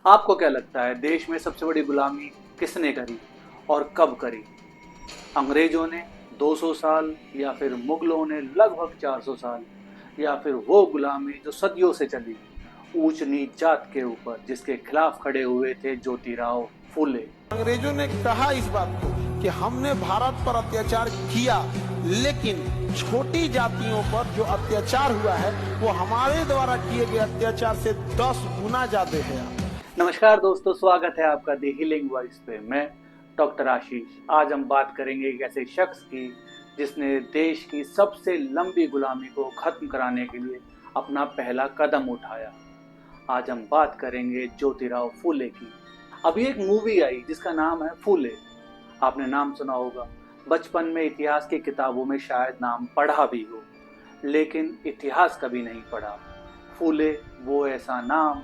आपको क्या लगता है देश में सबसे बड़ी गुलामी किसने करी और कब करी? अंग्रेजों ने 200 साल या फिर मुगलों ने लगभग 400 साल या फिर वो गुलामी जो सदियों से चली ऊंच नीच जात के ऊपर जिसके खिलाफ खड़े हुए थे ज्योतिराव फूले। अंग्रेजों ने कहा इस बात को कि हमने भारत पर अत्याचार किया, लेकिन छोटी जातियों पर जो अत्याचार हुआ है वो हमारे द्वारा किए गए अत्याचार से 10 गुना ज्यादा है। नमस्कार दोस्तों, स्वागत है आपका दी हीलिंग वॉइस पे। मैं डॉक्टर आशीष। आज हम बात करेंगे एक ऐसे शख्स की जिसने देश की सबसे लंबी गुलामी को खत्म कराने के लिए अपना पहला कदम उठाया। आज हम बात करेंगे ज्योतिराव फूले की। अभी एक मूवी आई जिसका नाम है फूले। आपने नाम सुना होगा, बचपन में इतिहास की किताबों में शायद नाम पढ़ा भी हो, लेकिन इतिहास कभी नहीं पढ़ा। फूले वो ऐसा नाम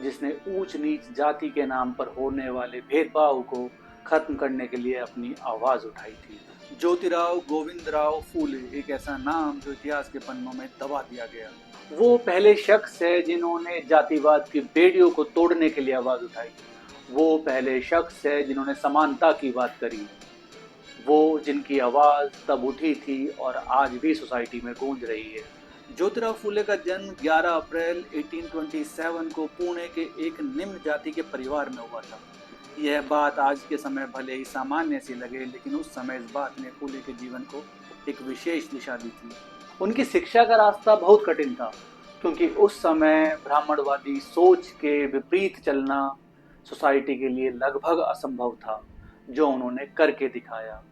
जिसने ऊंच नीच जाति के नाम पर होने वाले भेदभाव को खत्म करने के लिए अपनी आवाज उठाई थी। ज्योतिराव गोविंदराव फूले एक ऐसा नाम जो इतिहास के पन्नों में दबा दिया गया। वो पहले शख्स है जिन्होंने जातिवाद की बेड़ियों को तोड़ने के लिए आवाज उठाई। वो पहले शख्स है जिन्होंने समानता की बात करी। वो जिनकी आवाज तब उठी थी और आज भी सोसाइटी में गूंज रही है। ज्योतिराव फूले का जन्म 11 अप्रैल 1827 को पुणे के एक निम्न जाति के परिवार में हुआ था। यह बात आज के समय भले ही सामान्य सी लगे, लेकिन उस समय इस बात ने फूले के जीवन को एक विशेष दिशा दी थी। उनकी शिक्षा का रास्ता बहुत कठिन था, क्योंकि उस समय ब्राह्मणवादी सोच के विपरीत चलना सोसाइटी के लिए लगभग असंभव था, जो उन्होंने करके दिखाया।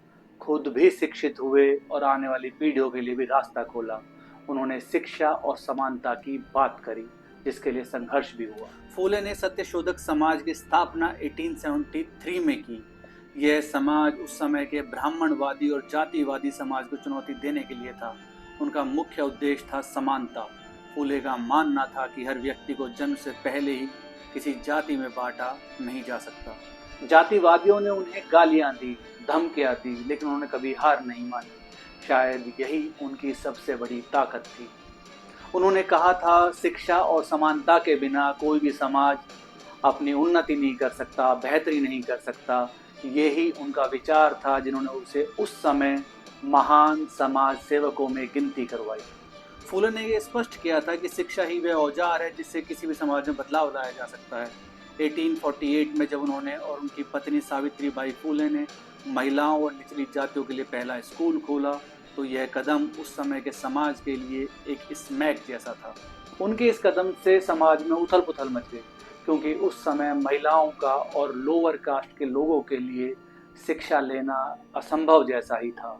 खुद भी शिक्षित हुए और आने वाली पीढ़ियों के लिए भी रास्ता खोला। उन्होंने शिक्षा और समानता की बात करी, जिसके लिए संघर्ष भी हुआ। फूले ने सत्यशोधक समाज की स्थापना 1873 में की। यह समाज उस समय के ब्राह्मणवादी और जातिवादी समाज को चुनौती देने के लिए था। उनका मुख्य उद्देश्य था समानता। फूले का मानना था कि हर व्यक्ति को जन्म से पहले ही किसी जाति में बांटा नहीं जा सकता। जातिवादियों ने उन्हें गालियां दी, धमकियां दी, लेकिन उन्होंने कभी हार नहीं मानी। शायद यही उनकी सबसे बड़ी ताकत थी। उन्होंने कहा था, शिक्षा और समानता के बिना कोई भी समाज अपनी उन्नति नहीं कर सकता, बेहतरी नहीं कर सकता। यही उनका विचार था, जिन्होंने उसे उस समय महान समाज सेवकों में गिनती करवाई। फूले ने यह स्पष्ट किया था कि शिक्षा ही वह औजार है जिससे किसी भी समाज में बदलाव लाया जा सकता है। 1848 में जब उन्होंने और उनकी पत्नी सावित्रीबाई फूले ने महिलाओं और निचली जातियों के लिए पहला स्कूल खोला, तो यह कदम उस समय के समाज के लिए एक स्मैक जैसा था। उनके इस कदम से समाज में उथल पुथल मच गई, क्योंकि उस समय महिलाओं का और लोअर कास्ट के लोगों के लिए शिक्षा लेना असंभव जैसा ही था।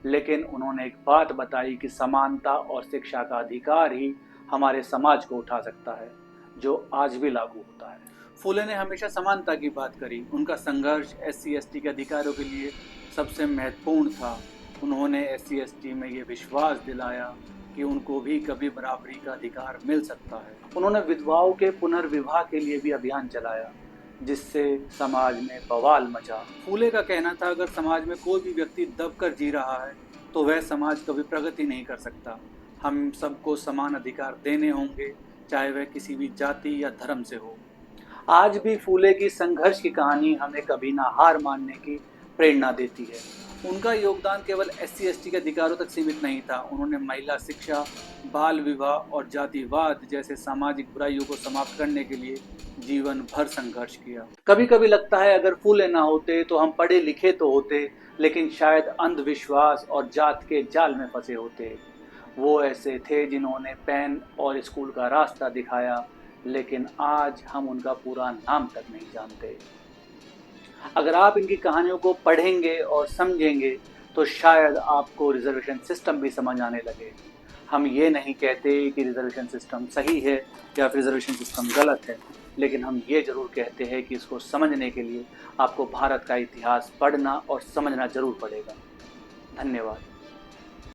लेकिन उन्होंने एक बात बताई कि समानता और शिक्षा का अधिकार ही हमारे समाज को उठा सकता है, जो आज भी लागू होता है। फूले ने हमेशा समानता की बात करी। उनका संघर्ष SC/ST के अधिकारों के लिए सबसे महत्वपूर्ण था। उन्होंने SC/ST में ये विश्वास दिलाया कि उनको भी कभी बराबरी का अधिकार मिल सकता है। उन्होंने विधवाओं के पुनर्विवाह के लिए भी अभियान चलाया, जिससे समाज में बवाल मचा। फूले का कहना था, अगर समाज में कोई भी व्यक्ति दबकर जी रहा है तो वह समाज कभी प्रगति नहीं कर सकता। हम सबको समान अधिकार देने होंगे, चाहे वह किसी भी जाति या धर्म से हो। आज भी फूले की संघर्ष की कहानी हमें कभी ना हार मानने की प्रेरणा देती है। उनका योगदान केवल SC/ST के अधिकारों तक सीमित नहीं था। उन्होंने महिला शिक्षा, बाल विवाह और जातिवाद जैसे सामाजिक बुराइयों को समाप्त करने के लिए जीवन भर संघर्ष किया। कभी कभी लगता है, अगर फूले ना होते तो हम पढ़े लिखे तो होते, लेकिन शायद अंधविश्वास और जात के जाल में फंसे होते। वो ऐसे थे जिन्होंने पेन और स्कूल का रास्ता दिखाया, लेकिन आज हम उनका पूरा नाम तक नहीं जानते। अगर आप इनकी कहानियों को पढ़ेंगे और समझेंगे तो शायद आपको रिजर्वेशन सिस्टम भी समझ आने लगे। हम ये नहीं कहते कि रिजर्वेशन सिस्टम सही है या फिर रिजर्वेशन सिस्टम गलत है, लेकिन हम ये जरूर कहते हैं कि इसको समझने के लिए आपको भारत का इतिहास पढ़ना और समझना जरूर पड़ेगा। धन्यवाद।